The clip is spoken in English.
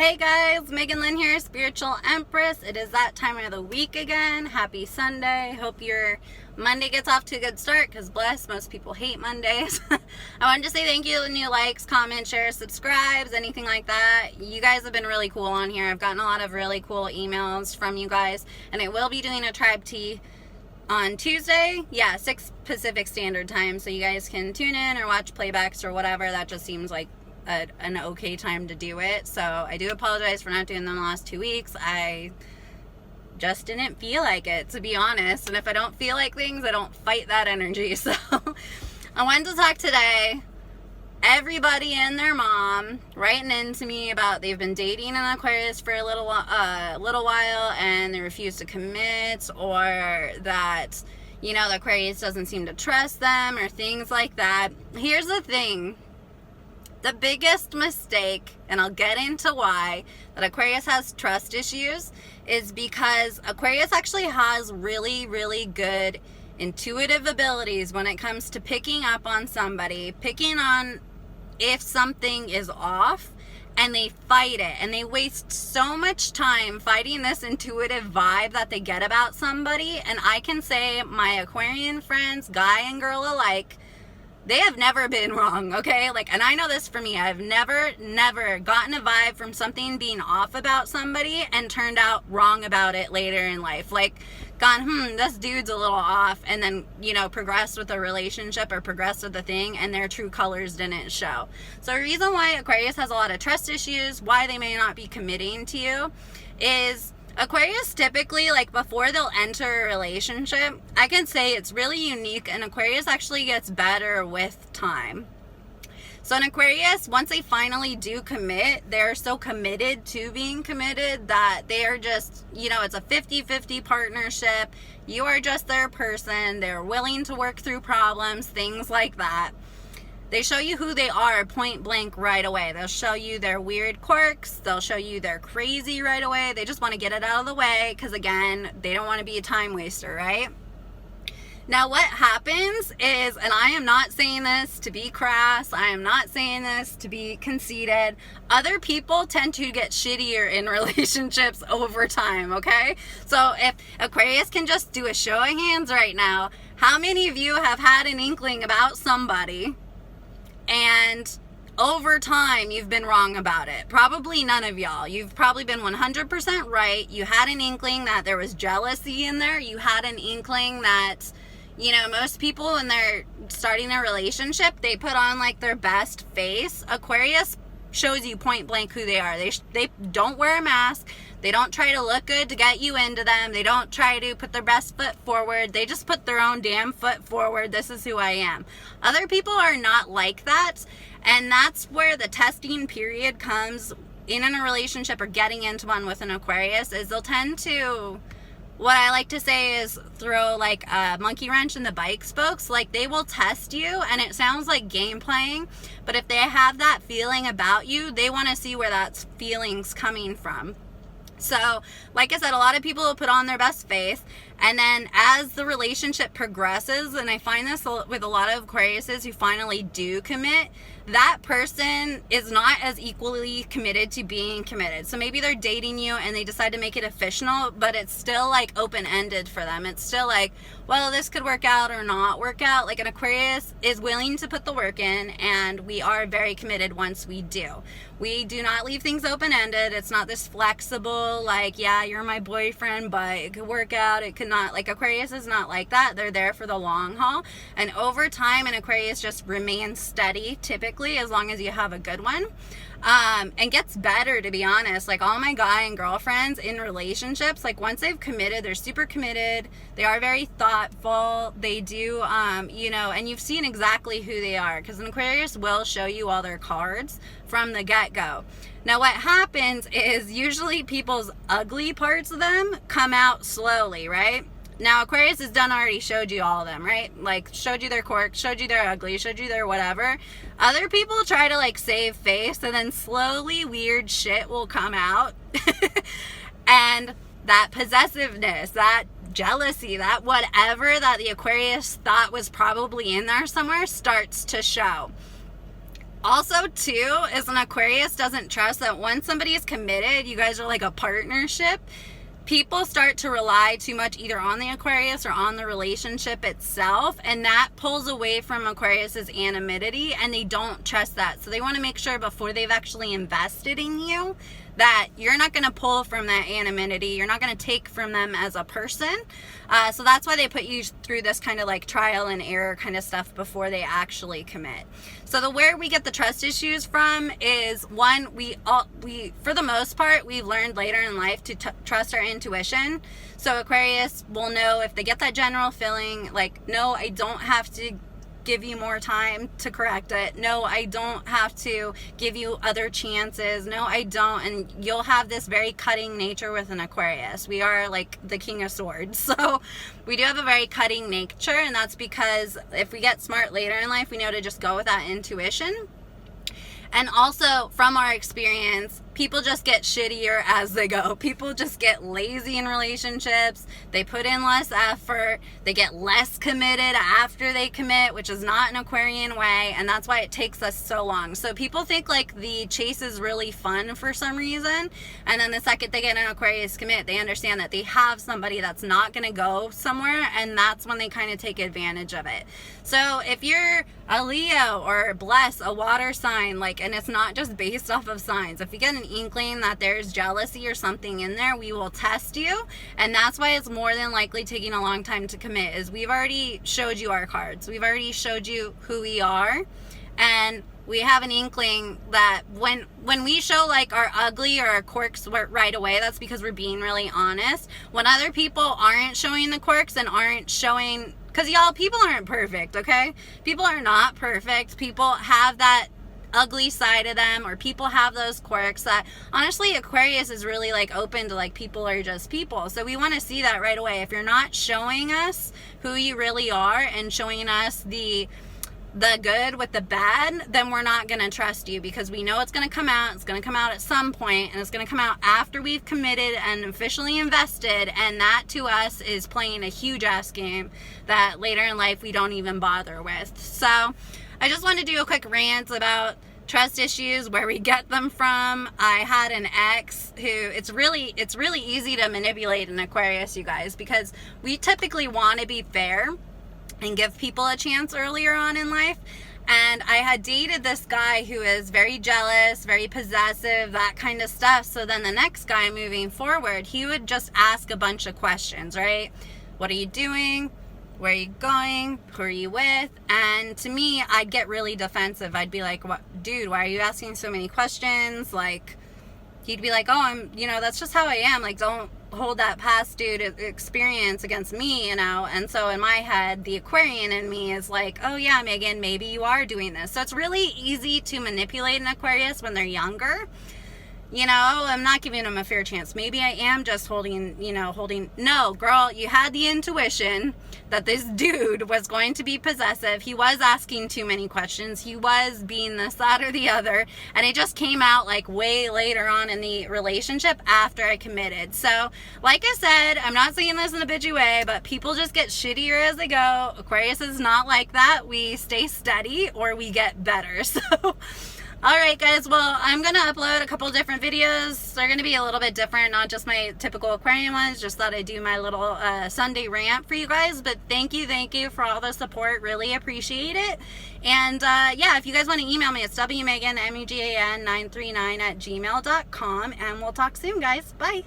Hey guys, Megan Lynn here, Spiritual Empress. It is that time of the week again. Happy Sunday. Hope your Monday gets off to a good start because bless, most people hate Mondays. I wanted to say thank you to new likes, comments, shares, subscribes, anything like that. You guys have been really cool on here. I've gotten a lot of really cool emails from you guys, and I will be doing a tribe tea on Tuesday. 6 Pacific Standard Time, so you guys can tune in or watch playbacks or whatever. That just seems like an okay time to do it. So I do apologize for not doing them the last 2 weeks. I just didn't feel like it, to be honest, and if I don't feel like things, I don't fight that energy. So I wanted to talk today. Everybody and their mom writing into me about they've been dating an Aquarius for a little while and they refuse to commit, or that, you know, the Aquarius doesn't seem to trust them or things like that. Here's the thing. The biggest mistake, and I'll get into why, that Aquarius has trust issues is because Aquarius actually has really, really good intuitive abilities when it comes to picking up on somebody, picking on if something is off, and they fight it. And they waste so much time fighting this intuitive vibe that they get about somebody. And I can say my Aquarian friends, guy and girl alike, they have never been wrong, okay? And I know this for me. I've never gotten a vibe from something being off about somebody and turned out wrong about it later in life. Gone, this dude's a little off, and then, progressed with a relationship or progressed with a thing, and their true colors didn't show. So the reason why Aquarius has a lot of trust issues, why they may not be committing to you, is Aquarius typically, before they'll enter a relationship, I can say it's really unique, and Aquarius actually gets better with time. So in Aquarius, once they finally do commit, they're so committed to being committed that they are just, it's a 50-50 partnership. You are just their person. They're willing to work through problems, things like that. They show you who they are point blank right away. They'll show you their weird quirks. They'll show you they're crazy right away. They just want to get it out of the way because, again, they don't want to be a time waster, right? Now, what happens is, and I am not saying this to be crass, I am not saying this to be conceited, other people tend to get shittier in relationships over time, okay? So if Aquarius can just do a show of hands right now, how many of you have had an inkling about somebody and over time you've been wrong about it? Probably none of y'all. You've probably been 100% right. You had an inkling that there was jealousy in there. You had an inkling that, most people when they're starting a relationship, they put on their best face. Aquarius shows you point blank who they are. They don't wear a mask. They don't try to look good to get you into them. They don't try to put their best foot forward. They just put their own damn foot forward. This is who I am. Other people are not like that. And that's where the testing period comes in a relationship or getting into one with an Aquarius, is they'll tend to, what I like to say is throw a monkey wrench in the bike spokes. They will test you, and it sounds like game playing, but if they have that feeling about you, they want to see where that feeling's coming from. So, like I said, a lot of people will put on their best face, and then as the relationship progresses, and I find this with a lot of Aquariuses who finally do commit, that person is not as equally committed to being committed. So maybe they're dating you and they decide to make it official, but it's still open-ended for them. It's still well, this could work out or not work out. An Aquarius is willing to put the work in, and we are very committed once we do. We do not leave things open-ended. It's not this flexible, yeah, you're my boyfriend, but it could work out, it could not. Aquarius is not like that. They're there for the long haul. And over time, an Aquarius just remains steady, typically, as long as you have a good one. And gets better, to be honest. All my guy and girlfriends in relationships, once they've committed, they're super committed. They are very thoughtful. They do, and you've seen exactly who they are, because an Aquarius will show you all their cards from the get-go. Now, what happens is usually people's ugly parts of them come out slowly, right? Now, Aquarius has already showed you all of them, right? Showed you their quirks, showed you their ugly, showed you their whatever. Other people try to, save face, and then slowly weird shit will come out. And that possessiveness, that jealousy, that whatever that the Aquarius thought was probably in there somewhere starts to show. Also, too, is an Aquarius doesn't trust that once somebody is committed, you guys are like a partnership. People start to rely too much either on the Aquarius or on the relationship itself, and that pulls away from Aquarius's anonymity, and they don't trust that. So they want to make sure before they've actually invested in you that you're not going to pull from that anonymity. You're not going to take from them as a person. So that's why they put you through this kind of like trial and error kind of stuff before they actually commit. So where we get the trust issues from is, one, we for the most part, we've learned later in life to trust our intuition. So Aquarius will know if they get that general feeling like, no, I don't have to give you more time to correct it. No, I don't have to give you other chances. No, I don't. And you'll have this very cutting nature with an Aquarius. We are like the King of Swords. So we do have a very cutting nature, and that's because if we get smart later in life, we know to just go with that intuition. And also, from our experience, people just get shittier as they go. People just get lazy in relationships. They put in less effort. They get less committed after they commit, which is not an Aquarian way. And that's why it takes us so long. So people think like the chase is really fun for some reason. And then the second they get an Aquarius commit, they understand that they have somebody that's not going to go somewhere. And that's when they kind of take advantage of it. So if you're a Leo or bless, a water sign, and it's not just based off of signs. If you get an inkling that there's jealousy or something in there, we will test you. And that's why it's more than likely taking a long time to commit, is we've already showed you our cards. We've already showed you who we are. And we have an inkling that when we show like our ugly or our quirks right away, that's because we're being really honest. When other people aren't showing the quirks and aren't showing, because y'all, people aren't perfect, okay? People are not perfect. People have that ugly side of them, or people have those quirks that honestly Aquarius is really like open to, like, people are just people. So we want to see that right away. If you're not showing us who you really are and showing us the good with the bad, then we're not going to trust you, because we know it's going to come out. It's going to come out at some point, and it's going to come out after we've committed and officially invested, and that to us is playing a huge ass game that later in life we don't even bother with. So I just wanted to do a quick rant about trust issues, where we get them from. I had an ex who, it's really easy to manipulate an Aquarius, you guys, because we typically want to be fair and give people a chance earlier on in life. And I had dated this guy who is very jealous, very possessive, that kind of stuff. So then the next guy moving forward, he would just ask a bunch of questions, right? What are you doing? Where are you going? Who are you with? And to me, I'd get really defensive. I'd be like, "What, dude, why are you asking so many questions?" Like, he'd be like, "Oh, that's just how I am. Like, don't hold that past dude experience against me, And so in my head, the Aquarian in me is like, "Oh yeah, Megan, maybe you are doing this." So it's really easy to manipulate an Aquarius when they're younger. I'm not giving them a fair chance. Maybe I am just holding. No, girl, you had the intuition that this dude was going to be possessive. He was asking too many questions. He was being this, that, or the other. And it just came out like way later on in the relationship after I committed. So, like I said, I'm not saying this in a bitchy way, but people just get shittier as they go. Aquarius is not like that. We stay steady or we get better. So, alright guys, well, I'm going to upload a couple different videos. They're going to be a little bit different, not just my typical Aquarian ones. Just thought I'd do my little Sunday rant for you guys. But thank you for all the support. Really appreciate it. And yeah, if you guys want to email me, it's wmegan, MEGAN939 @gmail.com. And we'll talk soon, guys. Bye.